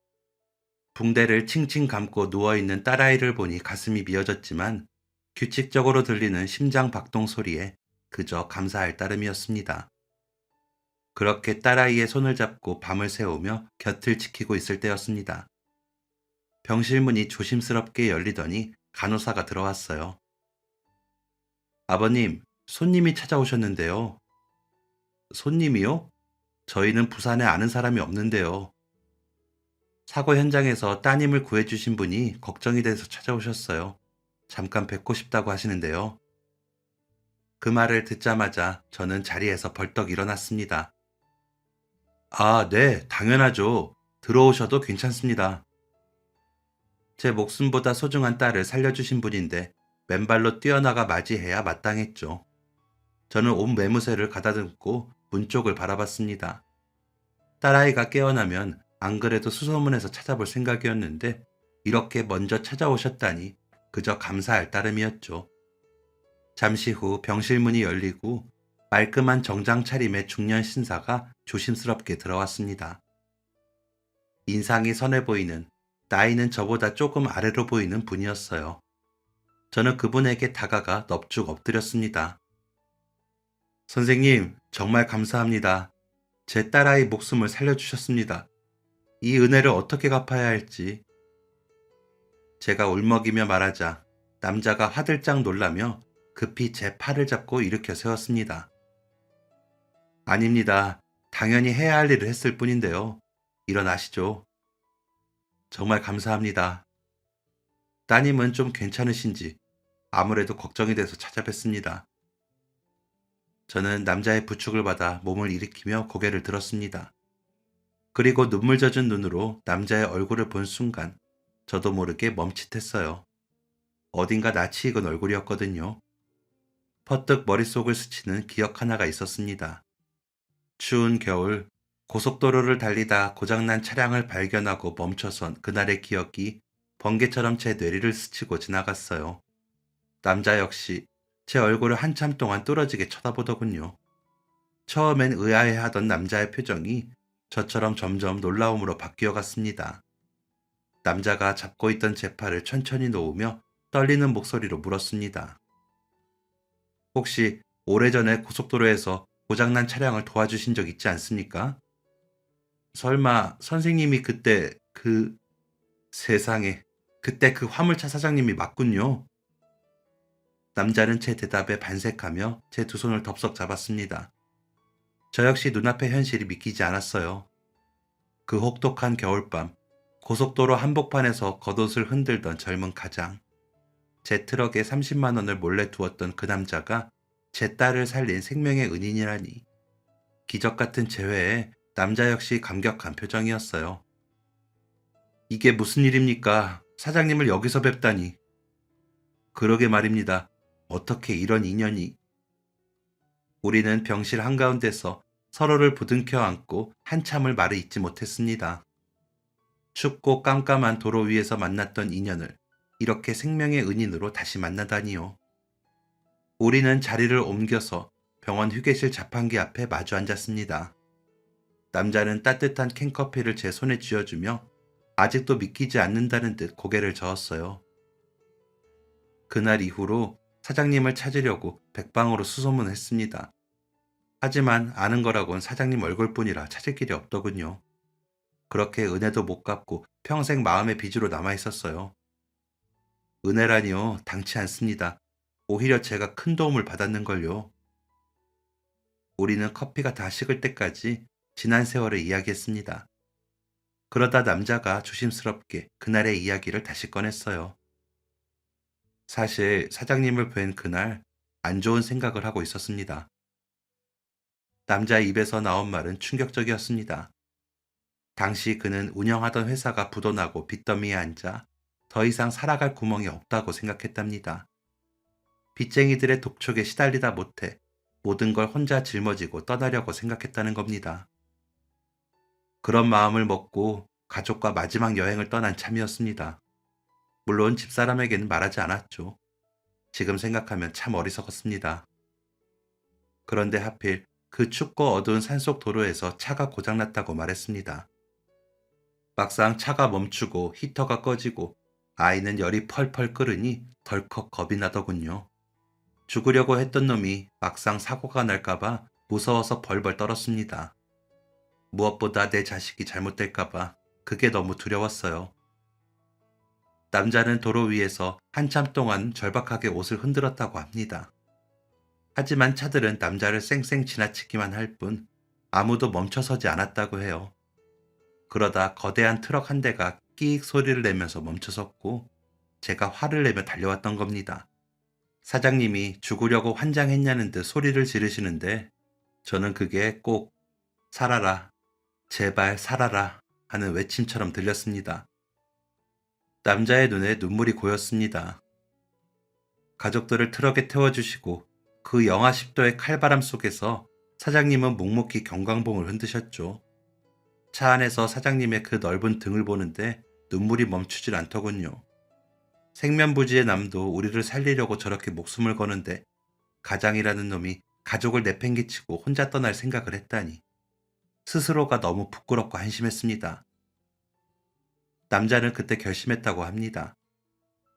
붕대를 칭칭 감고 누워있는 딸아이를 보니 가슴이 미어졌지만 규칙적으로 들리는 심장 박동 소리에 그저 감사할 따름이었습니다. 그렇게 딸아이의 손을 잡고 밤을 새우며 곁을 지키고 있을 때였습니다. 병실 문이 조심스럽게 열리더니 간호사가 들어왔어요. 아버님, 손님이 찾아오셨는데요. 손님이요? 저희는 부산에 아는 사람이 없는데요. 사고 현장에서 따님을 구해주신 분이 걱정이 돼서 찾아오셨어요. 잠깐 뵙고 싶다고 하시는데요. 그 말을 듣자마자 저는 자리에서 벌떡 일어났습니다. 아, 네, 당연하죠. 들어오셔도 괜찮습니다. 제 목숨보다 소중한 딸을 살려주신 분인데 맨발로 뛰어나가 맞이해야 마땅했죠. 저는 온 매무새를 가다듬고 문 쪽을 바라봤습니다. 딸아이가 깨어나면 안 그래도 수소문해서 찾아볼 생각이었는데 이렇게 먼저 찾아오셨다니 그저 감사할 따름이었죠. 잠시 후 병실 문이 열리고 말끔한 정장 차림의 중년 신사가 조심스럽게 들어왔습니다. 인상이 선해 보이는, 나이는 저보다 조금 아래로 보이는 분이었어요. 저는 그분에게 다가가 넙죽 엎드렸습니다. 선생님, 정말 감사합니다. 제 딸아이 목숨을 살려주셨습니다. 이 은혜를 어떻게 갚아야 할지. 제가 울먹이며 말하자 남자가 화들짝 놀라며 급히 제 팔을 잡고 일으켜 세웠습니다. 아닙니다. 당연히 해야 할 일을 했을 뿐인데요. 일어나시죠. 정말 감사합니다. 따님은 좀 괜찮으신지 아무래도 걱정이 돼서 찾아뵙습니다. 저는 남자의 부축을 받아 몸을 일으키며 고개를 들었습니다. 그리고 눈물 젖은 눈으로 남자의 얼굴을 본 순간 저도 모르게 멈칫했어요. 어딘가 낯이 익은 얼굴이었거든요. 퍼뜩 머릿속을 스치는 기억 하나가 있었습니다. 추운 겨울 고속도로를 달리다 고장난 차량을 발견하고 멈춰선 그날의 기억이 번개처럼 제 뇌리를 스치고 지나갔어요. 남자 역시 제 얼굴을 한참 동안 뚫어지게 쳐다보더군요. 처음엔 의아해하던 남자의 표정이 저처럼 점점 놀라움으로 바뀌어 갔습니다. 남자가 잡고 있던 제 팔을 천천히 놓으며 떨리는 목소리로 물었습니다. 혹시 오래전에 고속도로에서 고장난 차량을 도와주신 적 있지 않습니까? 설마 선생님이 세상에, 그때 그 화물차 사장님이 맞군요. 남자는 제 대답에 반색하며 제 두 손을 덥석 잡았습니다. 저 역시 눈앞의 현실이 믿기지 않았어요. 그 혹독한 겨울밤, 고속도로 한복판에서 겉옷을 흔들던 젊은 가장, 제 트럭에 30만 원을 몰래 두었던 그 남자가 제 딸을 살린 생명의 은인이라니. 기적 같은 재회에 남자 역시 감격한 표정이었어요. 이게 무슨 일입니까? 사장님을 여기서 뵙다니. 그러게 말입니다. 어떻게 이런 인연이. 우리는 병실 한가운데서 서로를 부둥켜 안고 한참을 말을 잇지 못했습니다. 춥고 깜깜한 도로 위에서 만났던 인연을 이렇게 생명의 은인으로 다시 만나다니요. 우리는 자리를 옮겨서 병원 휴게실 자판기 앞에 마주 앉았습니다. 남자는 따뜻한 캔커피를 제 손에 쥐어주며 아직도 믿기지 않는다는 듯 고개를 저었어요. 그날 이후로 사장님을 찾으려고 백방으로 수소문했습니다. 하지만 아는 거라곤 사장님 얼굴뿐이라 찾을 길이 없더군요. 그렇게 은혜도 못 갚고 평생 마음의 빚으로 남아있었어요. 은혜라니요, 당치 않습니다. 오히려 제가 큰 도움을 받았는걸요. 우리는 커피가 다 식을 때까지 지난 세월을 이야기했습니다. 그러다 남자가 조심스럽게 그날의 이야기를 다시 꺼냈어요. 사실 사장님을 뵌 그날 안 좋은 생각을 하고 있었습니다. 남자의 입에서 나온 말은 충격적이었습니다. 당시 그는 운영하던 회사가 부도나고 빚더미에 앉아 더 이상 살아갈 구멍이 없다고 생각했답니다. 빚쟁이들의 독촉에 시달리다 못해 모든 걸 혼자 짊어지고 떠나려고 생각했다는 겁니다. 그런 마음을 먹고 가족과 마지막 여행을 떠난 참이었습니다. 물론 집사람에게는 말하지 않았죠. 지금 생각하면 참 어리석었습니다. 그런데 하필 그 춥고 어두운 산속 도로에서 차가 고장났다고 말했습니다. 막상 차가 멈추고 히터가 꺼지고 아이는 열이 펄펄 끓으니 덜컥 겁이 나더군요. 죽으려고 했던 놈이 막상 사고가 날까봐 무서워서 벌벌 떨었습니다. 무엇보다 내 자식이 잘못될까봐 그게 너무 두려웠어요. 남자는 도로 위에서 한참 동안 절박하게 옷을 흔들었다고 합니다. 하지만 차들은 남자를 쌩쌩 지나치기만 할 뿐 아무도 멈춰서지 않았다고 해요. 그러다 거대한 트럭 한 대가 끼익 소리를 내면서 멈춰섰고 제가 화를 내며 달려왔던 겁니다. 사장님이 죽으려고 환장했냐는 듯 소리를 지르시는데 저는 그게 꼭 살아라, 제발 살아라 하는 외침처럼 들렸습니다. 남자의 눈에 눈물이 고였습니다. 가족들을 트럭에 태워주시고 그 영하 10도의 칼바람 속에서 사장님은 묵묵히 경광봉을 흔드셨죠. 차 안에서 사장님의 그 넓은 등을 보는데 눈물이 멈추질 않더군요. 생면부지의 남도 우리를 살리려고 저렇게 목숨을 거는데 가장이라는 놈이 가족을 내팽개치고 혼자 떠날 생각을 했다니 스스로가 너무 부끄럽고 한심했습니다. 남자는 그때 결심했다고 합니다.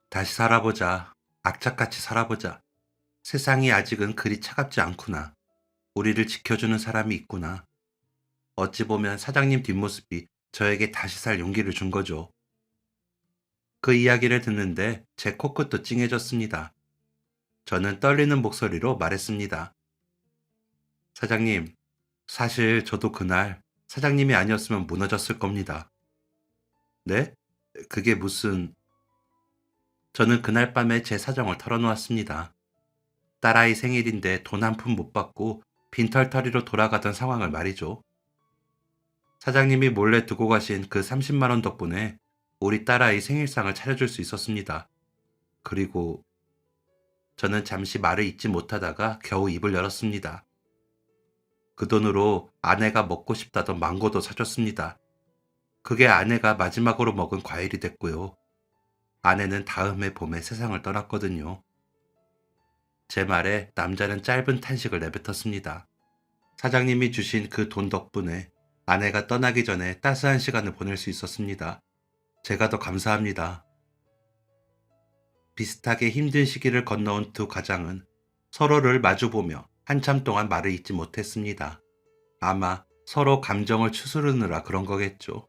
다시 살아보자. 악착같이 살아보자. 세상이 아직은 그리 차갑지 않구나. 우리를 지켜주는 사람이 있구나. 어찌 보면 사장님 뒷모습이 저에게 다시 살 용기를 준 거죠. 그 이야기를 듣는데 제 코끝도 찡해졌습니다. 저는 떨리는 목소리로 말했습니다. 사장님, 사실 저도 그날 사장님이 아니었으면 무너졌을 겁니다. 네? 그게 무슨... 저는 그날 밤에 제 사정을 털어놓았습니다. 딸아이 생일인데 돈 한 푼 못 받고 빈털터리로 돌아가던 상황을 말이죠. 사장님이 몰래 두고 가신 그 30만 원 덕분에 우리 딸아이 생일상을 차려줄 수 있었습니다. 그리고 저는 잠시 말을 잇지 못하다가 겨우 입을 열었습니다. 그 돈으로 아내가 먹고 싶다던 망고도 사줬습니다. 그게 아내가 마지막으로 먹은 과일이 됐고요. 아내는 다음 해 봄에 세상을 떠났거든요. 제 말에 남자는 짧은 탄식을 내뱉었습니다. 사장님이 주신 그 돈 덕분에 아내가 떠나기 전에 따스한 시간을 보낼 수 있었습니다. 제가 더 감사합니다. 비슷하게 힘든 시기를 건너온 두 가장은 서로를 마주보며 한참 동안 말을 잇지 못했습니다. 아마 서로 감정을 추스르느라 그런 거겠죠.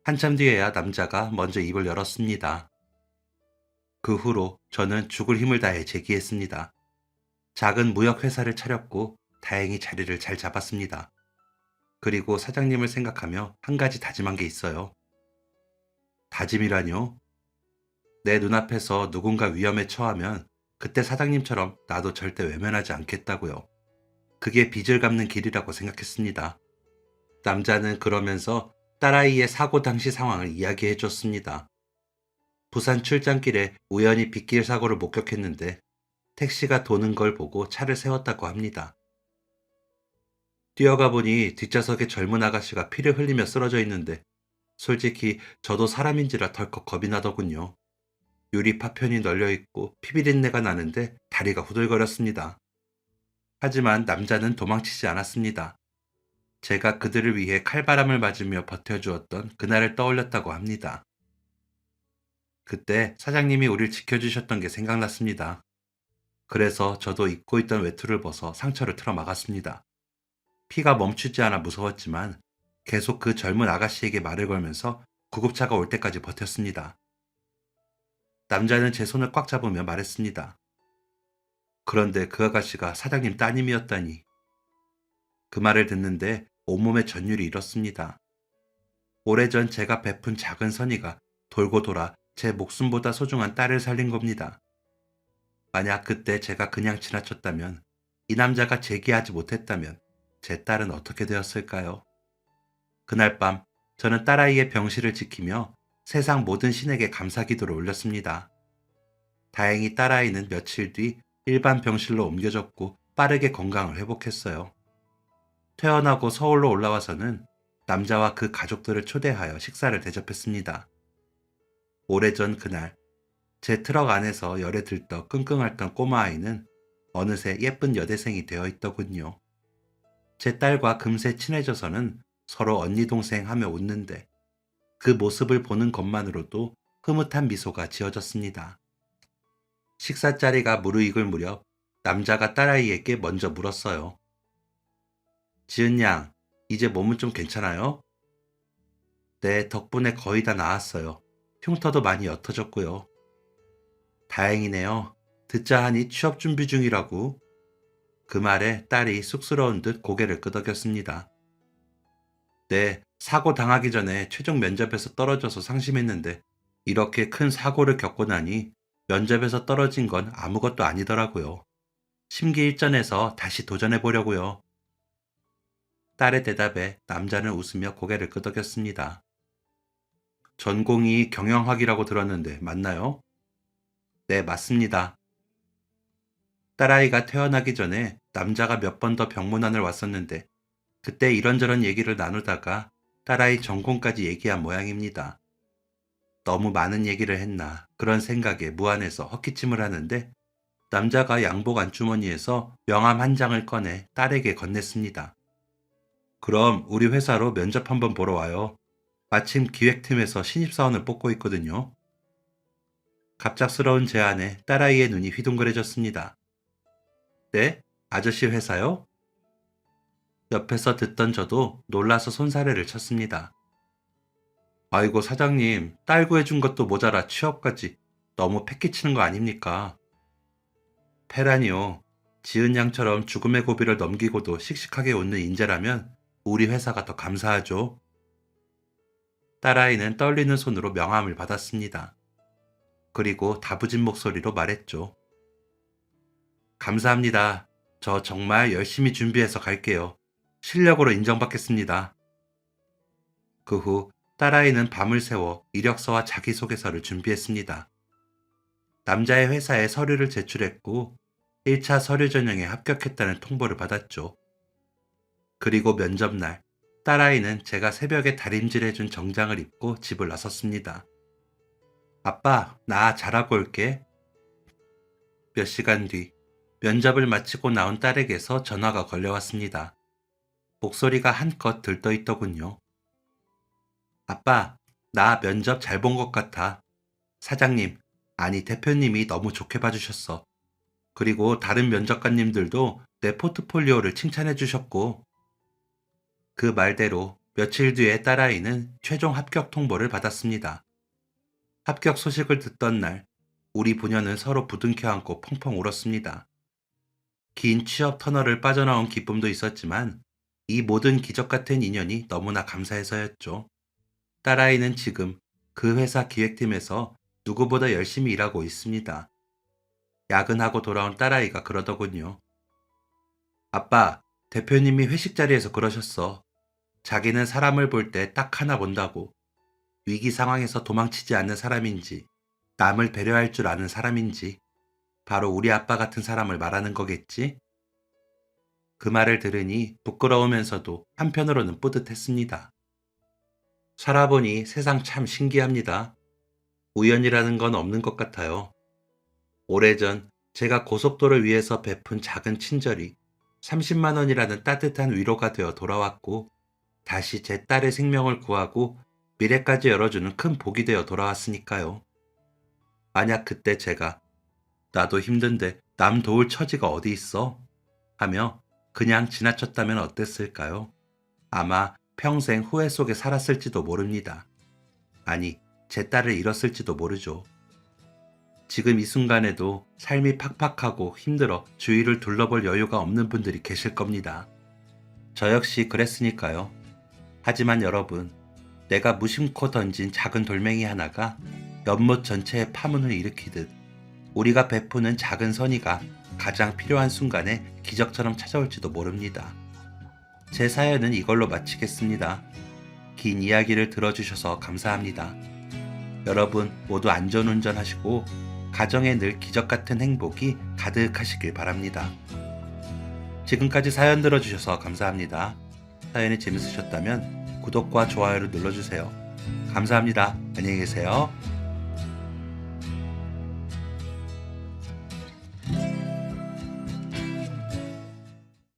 한참 뒤에야 남자가 먼저 입을 열었습니다. 그 후로 저는 죽을 힘을 다해 제기했습니다. 작은 무역회사를 차렸고 다행히 자리를 잘 잡았습니다. 그리고 사장님을 생각하며 한 가지 다짐한 게 있어요. 다짐이라뇨? 내 눈앞에서 누군가 위험에 처하면 그때 사장님처럼 나도 절대 외면하지 않겠다고요. 그게 빚을 갚는 길이라고 생각했습니다. 남자는 그러면서 딸아이의 사고 당시 상황을 이야기해 줬습니다. 부산 출장길에 우연히 빗길 사고를 목격했는데 택시가 도는 걸 보고 차를 세웠다고 합니다. 뛰어가 보니 뒷좌석에 젊은 아가씨가 피를 흘리며 쓰러져 있는데 솔직히 저도 사람인지라 덜컥 겁이 나더군요. 유리 파편이 널려있고 피비린내가 나는데 다리가 후들거렸습니다. 하지만 남자는 도망치지 않았습니다. 제가 그들을 위해 칼바람을 맞으며 버텨주었던 그날을 떠올렸다고 합니다. 그때 사장님이 우릴 지켜주셨던 게 생각났습니다. 그래서 저도 입고 있던 외투를 벗어 상처를 틀어 막았습니다. 피가 멈추지 않아 무서웠지만 계속 그 젊은 아가씨에게 말을 걸면서 구급차가 올 때까지 버텼습니다. 남자는 제 손을 꽉 잡으며 말했습니다. 그런데 그 아가씨가 사장님 따님이었다니. 그 말을 듣는데 온몸에 전율이 일었습니다. 오래전 제가 베푼 작은 선의가 돌고 돌아 제 목숨보다 소중한 딸을 살린 겁니다. 만약 그때 제가 그냥 지나쳤다면, 이 남자가 제기하지 못했다면 제 딸은 어떻게 되었을까요? 그날 밤 저는 딸아이의 병실을 지키며 세상 모든 신에게 감사기도를 올렸습니다. 다행히 딸아이는 며칠 뒤 일반 병실로 옮겨졌고 빠르게 건강을 회복했어요. 퇴원하고 서울로 올라와서는 남자와 그 가족들을 초대하여 식사를 대접했습니다. 오래전 그날 제 트럭 안에서 열에 들떠 끙끙 앓던 꼬마아이는 어느새 예쁜 여대생이 되어 있더군요. 제 딸과 금세 친해져서는 서로 언니 동생 하며 웃는데 그 모습을 보는 것만으로도 흐뭇한 미소가 지어졌습니다. 식사 자리가 무르익을 무렵 남자가 딸아이에게 먼저 물었어요. 지은 양, 이제 몸은 좀 괜찮아요? 네, 덕분에 거의 다 나았어요. 흉터도 많이 옅어졌고요. 다행이네요. 듣자 하니 취업 준비 중이라고. 그 말에 딸이 쑥스러운 듯 고개를 끄덕였습니다. 네, 사고 당하기 전에 최종 면접에서 떨어져서 상심했는데 이렇게 큰 사고를 겪고 나니 면접에서 떨어진 건 아무것도 아니더라고요. 심기일전해서 다시 도전해 보려고요. 딸의 대답에 남자는 웃으며 고개를 끄덕였습니다. 전공이 경영학이라고 들었는데 맞나요? 네, 맞습니다. 딸아이가 태어나기 전에 남자가 몇 번 더 병문안을 왔었는데 그때 이런저런 얘기를 나누다가 딸아이 전공까지 얘기한 모양입니다. 너무 많은 얘기를 했나 그런 생각에 무안해서 헛기침을 하는데 남자가 양복 안주머니에서 명함 한 장을 꺼내 딸에게 건넸습니다. 그럼 우리 회사로 면접 한번 보러 와요. 마침 기획팀에서 신입사원을 뽑고 있거든요. 갑작스러운 제안에 딸아이의 눈이 휘둥그레졌습니다. 네? 아저씨 회사요? 옆에서 듣던 저도 놀라서 손사래를 쳤습니다. 아이고 사장님, 딸 구해준 것도 모자라 취업까지 너무 패기치는 거 아닙니까? 페라니오, 지은 양처럼 죽음의 고비를 넘기고도 씩씩하게 웃는 인재라면 우리 회사가 더 감사하죠. 딸아이는 떨리는 손으로 명함을 받았습니다. 그리고 다부진 목소리로 말했죠. 감사합니다. 저 정말 열심히 준비해서 갈게요. 실력으로 인정받겠습니다. 그 후 딸아이는 밤을 새워 이력서와 자기소개서를 준비했습니다. 남자의 회사에 서류를 제출했고 1차 서류 전형에 합격했다는 통보를 받았죠. 그리고 면접날, 딸아이는 제가 새벽에 다림질해준 정장을 입고 집을 나섰습니다. 아빠, 나 잘하고 올게. 몇 시간 뒤, 면접을 마치고 나온 딸에게서 전화가 걸려왔습니다. 목소리가 한껏 들떠있더군요. 아빠, 나 면접 잘 본 것 같아. 사장님, 아니 대표님이 너무 좋게 봐주셨어. 그리고 다른 면접관님들도 내 포트폴리오를 칭찬해 주셨고. 그 말대로 며칠 뒤에 딸아이는 최종 합격 통보를 받았습니다. 합격 소식을 듣던 날, 우리 부녀는 서로 부둥켜 안고 펑펑 울었습니다. 긴 취업 터널을 빠져나온 기쁨도 있었지만 이 모든 기적 같은 인연이 너무나 감사해서였죠. 딸아이는 지금 그 회사 기획팀에서 누구보다 열심히 일하고 있습니다. 야근하고 돌아온 딸아이가 그러더군요. 아빠, 대표님이 회식 자리에서 그러셨어. 자기는 사람을 볼 때 딱 하나 본다고. 위기 상황에서 도망치지 않는 사람인지, 남을 배려할 줄 아는 사람인지, 바로 우리 아빠 같은 사람을 말하는 거겠지? 그 말을 들으니 부끄러우면서도 한편으로는 뿌듯했습니다. 살아보니 세상 참 신기합니다. 우연이라는 건 없는 것 같아요. 오래전 제가 고속도를 위해서 베푼 작은 친절이 30만 원이라는 따뜻한 위로가 되어 돌아왔고, 다시 제 딸의 생명을 구하고 미래까지 열어주는 큰 복이 되어 돌아왔으니까요. 만약 그때 제가 나도 힘든데 남 도울 처지가 어디 있어? 하며 그냥 지나쳤다면 어땠을까요? 아마 평생 후회 속에 살았을지도 모릅니다. 아니, 제 딸을 잃었을지도 모르죠. 지금 이 순간에도 삶이 팍팍하고 힘들어 주위를 둘러볼 여유가 없는 분들이 계실 겁니다. 저 역시 그랬으니까요. 하지만 여러분, 내가 무심코 던진 작은 돌멩이 하나가 연못 전체에 파문을 일으키듯 우리가 베푸는 작은 선의가 가장 필요한 순간에 기적처럼 찾아올지도 모릅니다. 제 사연은 이걸로 마치겠습니다. 긴 이야기를 들어주셔서 감사합니다. 여러분 모두 안전운전 하시고 가정에 늘 기적같은 행복이 가득하시길 바랍니다. 지금까지 사연 들어주셔서 감사합니다. 사연이 재밌으셨다면 구독과 좋아요를 눌러주세요. 감사합니다. 안녕히 계세요.